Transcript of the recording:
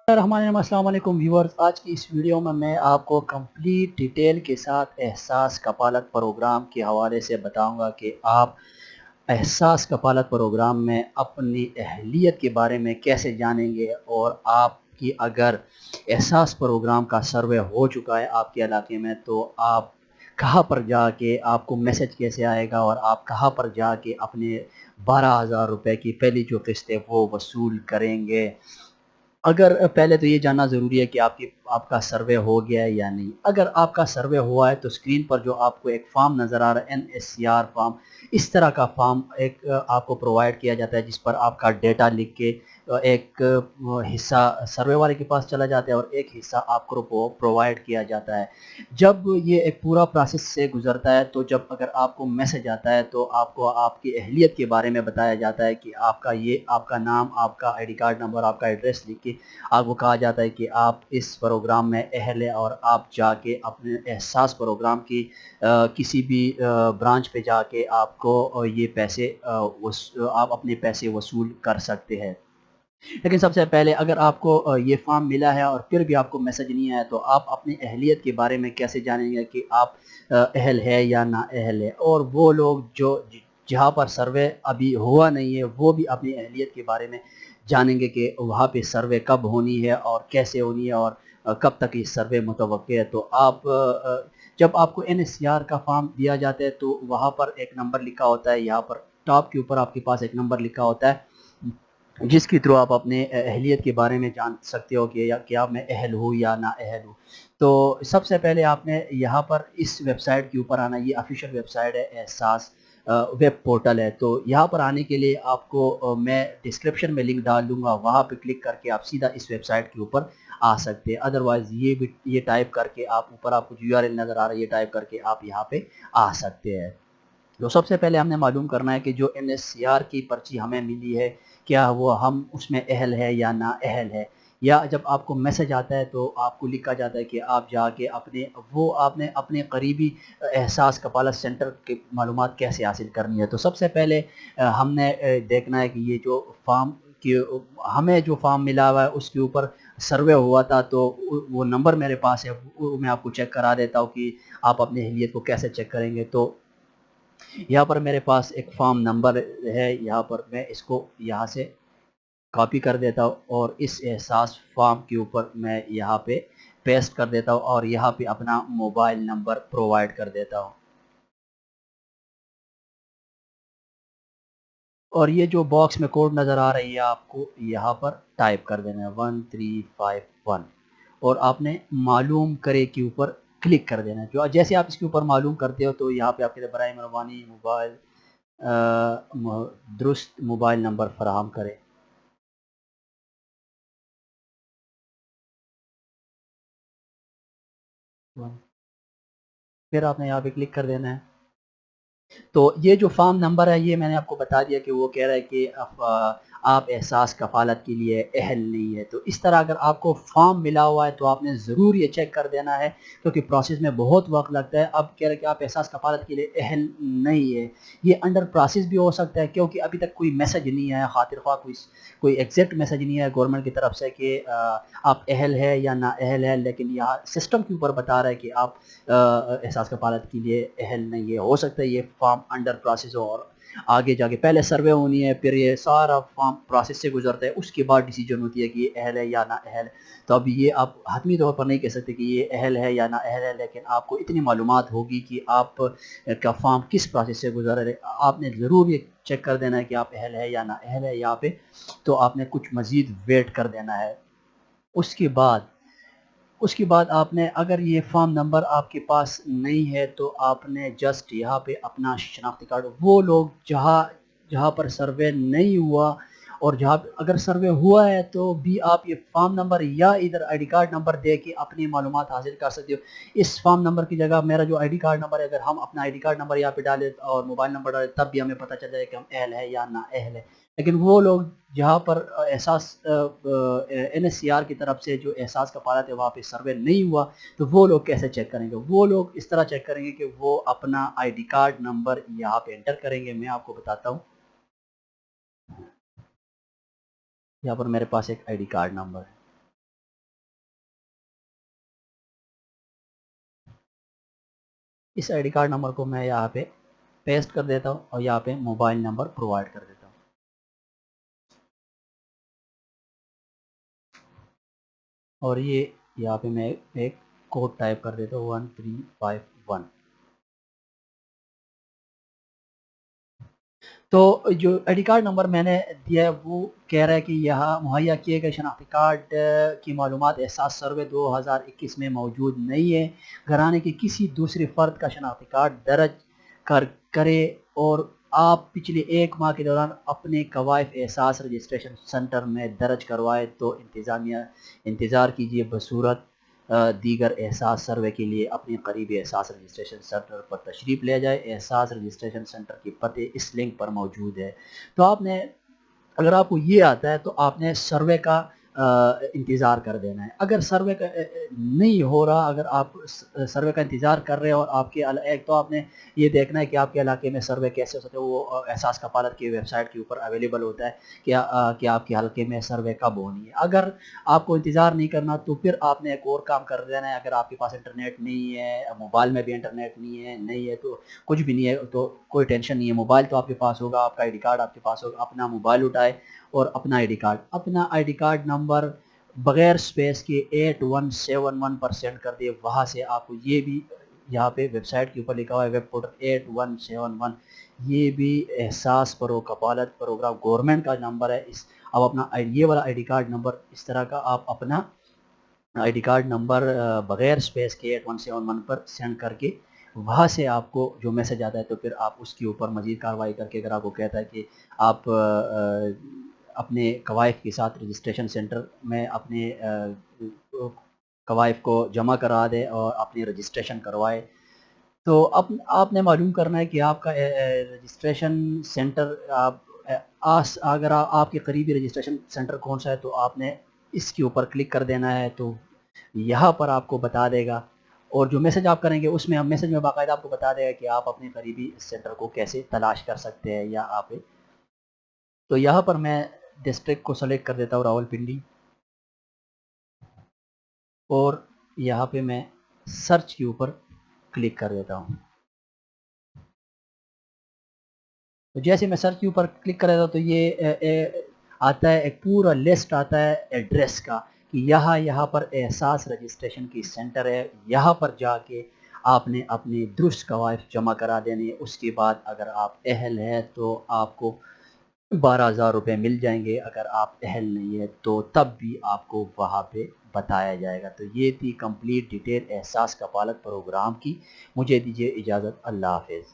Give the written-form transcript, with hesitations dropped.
अस्सलाम वालेकुम व्यूअर्स। आज की इस वीडियो में मैं आपको कंप्लीट डिटेल के साथ एहसास कपालत प्रोग्राम के हवाले से बताऊंगा कि आप एहसास कपालत प्रोग्राम में अपनी अहलियत के बारे में कैसे जानेंगे, और आपकी अगर एहसास प्रोग्राम का सर्वे हो चुका है आपके इलाके में तो आप कहाँ पर जाके आपको मैसेज कैसे आएगा और आप कहाँ पर जाके अपने 12,000 रुपये की पहली जो किस्त है वो वसूल करेंगे। अगर पहले तो ये जानना ज़रूरी है कि आपका सर्वे हो गया है या नहीं। अगर आपका सर्वे हुआ है तो स्क्रीन पर जो आपको एक फॉर्म नज़र आ रहा है NSCR फॉर्म, इस तरह का फॉर्म एक आपको प्रोवाइड किया जाता है, जिस पर आपका डेटा लिख के एक हिस्सा सर्वे वाले के पास चला जाता है और एक हिस्सा आपको प्रोवाइड किया जाता है। जब ये एक पूरा प्रोसेस से गुजरता है तो जब अगर आपको मैसेज आता है तो आपको आपकी अहलियत के बारे में बताया जाता है कि आपका नाम, आपका आईडी कार्ड नंबर, आपका एड्रेस लिख के आपको कहा जाता है कि आप इस प्रोग्राम में अहल है और आप जाके अपने एहसास प्रोग्राम की किसी भी ब्रांच पे जाके आपको ये पैसे आप अपने पैसे वसूल कर सकते हैं। लेकिन सबसे पहले अगर आपको ये फॉर्म मिला है और फिर भी आपको मैसेज नहीं आया तो आप अपनी अहलियत के बारे में कैसे जानेंगे कि आप अहल है या ना अहल है। और वो लोग जो जहाँ पर सर्वे अभी हुआ नहीं है वो भी अपनी अहलियत के बारे में जानेंगे कि वहाँ पे सर्वे कब होनी है और कैसे होनी है और कब तक ये सर्वे मुतवक्के है। तो जब आपको NSCR का फॉर्म दिया जाता है तो वहाँ पर एक नंबर लिखा होता है, यहाँ पर टॉप के ऊपर आपके पास एक नंबर लिखा होता है जिसके थ्रू आप अपने अहलियत के बारे में जान सकते हो कि क्या मैं अहल हूँ या ना अहल हूँ। तो सबसे पहले आपने यहाँ पर इस वेबसाइट के ऊपर आना। ये ऑफिशियल वेबसाइट है, एहसास वेब पोर्टल है। तो यहाँ पर आने के लिए आपको मैं डिस्क्रिप्शन में लिंक डाल दूँगा, वहाँ पे क्लिक करके आप सीधा इस वेबसाइट के ऊपर आ सकते हैं। अदरवाइज़ ये टाइप करके आप ऊपर आपको जो URL नज़र आ रहा है ये टाइप करके आप यहाँ पे आ सकते हैं। तो सबसे पहले हमने मालूम करना है कि जो NSCR की पर्ची हमें मिली है क्या वो हम उसमें अहल है या ना अहल है। या जब आपको मैसेज आता है तो आपको लिखा जाता है कि आप जाके आपने अपने करीबी एहसास कपालत सेंटर की मालूमात कैसे हासिल करनी है। तो सबसे पहले हमने देखना है कि ये जो फॉर्म कि हमें जो फॉर्म मिला हुआ है उसके ऊपर सर्वे हुआ था, तो वो नंबर मेरे पास है, वो मैं आपको चेक करा देता हूँ कि आप अपनी अहलियत को कैसे चेक करेंगे। तो यहाँ पर मेरे पास एक फॉर्म नंबर है, यहाँ पर मैं इसको यहाँ से कॉपी कर देता हूँ और इस एहसास फॉर्म के ऊपर मैं यहाँ पे पेस्ट कर देता हूँ और यहाँ पे अपना मोबाइल नंबर प्रोवाइड कर देता हूँ। और ये जो बॉक्स में कोड नज़र आ रही है आपको यहाँ पर टाइप कर देना है 1351 और आपने मालूम करे के ऊपर क्लिक कर देना है। जो जैसे आप इसके ऊपर मालूम करते हो तो यहाँ पे आपके बराए मेहरबानी मोबाइल दुरुस्त मोबाइल नंबर फराहम करें। फिर आपने यहाँ पे क्लिक कर देना है। तो ये जो फॉर्म नंबर है ये मैंने आपको बता दिया कि वो कह रहा है कि आप एहसास कफालत के लिए अहल नहीं है। तो इस तरह अगर आपको फॉर्म मिला हुआ है तो आपने ज़रूर ये चेक कर देना है, क्योंकि प्रोसेस में बहुत वक्त लगता है। अब कह रहे हैं कि आप एहसास कफालत के लिए अहल नहीं है, ये अंडर प्रोसेस भी हो सकता है क्योंकि अभी तक कोई मैसेज नहीं आया, खातिर ख्वाह कोई एग्जैक्ट मैसेज नहीं आया गवर्नमेंट की तरफ से कि आप अहल है या ना अहल है। लेकिन यहाँ सिस्टम के ऊपर बता रहा है कि आप एहसास कफालत के लिए अहल नहीं है। हो सकता है ये फॉर्म अंडर प्रोसेस हो और आगे जाके पहले सर्वे होनी है, फिर ये सारा फॉर्म प्रोसेस से गुजरता है, उसके बाद डिसीजन होती है कि ये अहल है या ना अहल है। तो अब ये आप हतमी तौर पर नहीं कह सकते कि ये अहल है या ना अहल है, लेकिन आपको इतनी मालूमात होगी कि आप का फॉर्म किस प्रोसेस से गुजर रहे। आपने ज़रूर ये चेक कर देना है कि आप अहल है या ना अहल है यहाँ पे। तो आपने कुछ मज़ीद वेट कर देना है। उसके बाद उसके बाद आपने अगर ये फॉर्म नंबर आपके पास नहीं है तो आपने जस्ट यहाँ पे अपना शनाख्ती कार्ड, वो लोग जहाँ जहाँ पर सर्वे नहीं हुआ और जहाँ अगर सर्वे हुआ है तो भी आप ये फॉर्म नंबर या इधर आईडी कार्ड नंबर दे के अपनी मालूमात हासिल कर सकते हो। इस फॉर्म नंबर की जगह मेरा जो आईडी कार्ड नंबर है, अगर हम अपना आईडी कार्ड नंबर यहाँ पे डालें और मोबाइल नंबर डालें तब भी हमें पता चल जाए कि हम अहल है या ना अहल है। लेकिन वो लोग जहाँ पर एहसास NSCR की तरफ से जो एहसास कफालत है वहाँ पे सर्वे नहीं हुआ, तो वो लोग कैसे चेक करेंगे? वो लोग इस तरह चेक करेंगे कि वो अपना आईडी कार्ड नंबर यहाँ पे एंटर करेंगे। मैं आपको बताता हूँ, यहाँ पर मेरे पास एक आईडी कार्ड नंबर है। इस आईडी कार्ड नंबर को मैं यहाँ पे पेस्ट कर देता हूँ और यहाँ पे मोबाइल नंबर प्रोवाइड कर देता हूँ। और ये यहाँ पे मैं एक कोड टाइप कर देता हूँ 1351। तो जो आईडी कार्ड नंबर मैंने दिया है वो कह रहा है कि यह मुहैया किए गए शनाख्ती कार्ड की मालूमात एहसास सर्वे 2021 में मौजूद नहीं है। घराने के किसी दूसरे फ़र्द का शनाख्ती कार्ड दर्ज करे और आप पिछले 1 माह के दौरान अपने कवायफ एहसास रजिस्ट्रेशन सेंटर में दर्ज करवाए तो इंतज़ार कीजिए बसूरत दीगर एहसास सर्वे के लिए अपने करीबी एहसास रजिस्ट्रेशन सेंटर पर तशरीफ़ ले जाए। एहसास रजिस्ट्रेशन सेंटर की पते इस लिंक पर मौजूद है। तो आपने, अगर आपको ये आता है तो आपने सर्वे का इंतज़ार कर देना है। अगर सर्वे का नहीं हो रहा, अगर आप सर्वे का इंतज़ार कर रहे हो और आपके एक तो आपने ये देखना है कि आपके इलाके में सर्वे कैसे हो सकते हैं। वो एहसास कफालत की वेबसाइट के ऊपर अवेलेबल होता है कि आपके हल्के में सर्वे कब होनी है। अगर आपको इंतज़ार नहीं करना तो फिर आपने एक और काम कर देना है। अगर आपके पास इंटरनेट नहीं है, मोबाइल में भी इंटरनेट नहीं है तो कुछ भी नहीं है तो कोई टेंशन नहीं है। मोबाइल तो आपके पास होगा, आपका आईडी कार्ड आपके पास होगा। अपना मोबाइल उठाए और अपना आईडी कार्ड नंबर बगैर स्पेस के 8171 पर सेंड कर दिए। वहाँ से आपको ये भी यहाँ पे वेबसाइट के ऊपर लिखा हुआ है वेब पोर्टल 8171, ये भी एहसास परो कपालत प्रोग्राम गवर्नमेंट का नंबर है। इस अब अपना ये वाला आईडी कार्ड नंबर इस तरह का आप अपना आईडी कार्ड नंबर बगैर स्पेस के 8171 पर सेंड करके वहाँ से आपको जो मैसेज आता है तो फिर आप उसके ऊपर मज़ीद कार्रवाई करके, अगर आपको कहता है कि आप अपने कवायफ के साथ रजिस्ट्रेशन सेंटर में अपने कवायफ को जमा करा दें और अपनी रजिस्ट्रेशन करवाए। तो आपने मालूम करना है कि आपका रजिस्ट्रेशन सेंटर अगर आपके करीबी रजिस्ट्रेशन सेंटर कौन सा है तो आपने इसके ऊपर क्लिक कर देना है। तो यहाँ पर आपको बता देगा और जो मैसेज आप करेंगे उसमें हम मैसेज में बाकायदा आपको बता देगा कि आप अपने करीबी सेंटर को कैसे तलाश कर सकते हैं या आप। तो यहाँ पर मैं डिस्ट्रिक्ट को सेलेक्ट कर देता हूँ रावलपिंडी और यहाँ पे मैं सर्च के ऊपर क्लिक कर देता हूँ। तो जैसे मैं सर्च के ऊपर क्लिक कर देता हूँ तो ये आता है, एक पूरा लिस्ट आता है एड्रेस का कि यहाँ पर एहसास रजिस्ट्रेशन की सेंटर है। यहाँ पर जाके आपने अपनी दुरुस्त कवायफ जमा करा देनी है। उसके बाद अगर आप अहल हैं तो आपको 12,000 रुपये मिल जाएंगे। अगर आप अहल नहीं है तो तब भी आपको वहाँ पे बताया जाएगा। तो ये थी कंप्लीट डिटेल एहसास कफालत प्रोग्राम की। मुझे दीजिए इजाज़त। अल्लाह हाफ़िज़।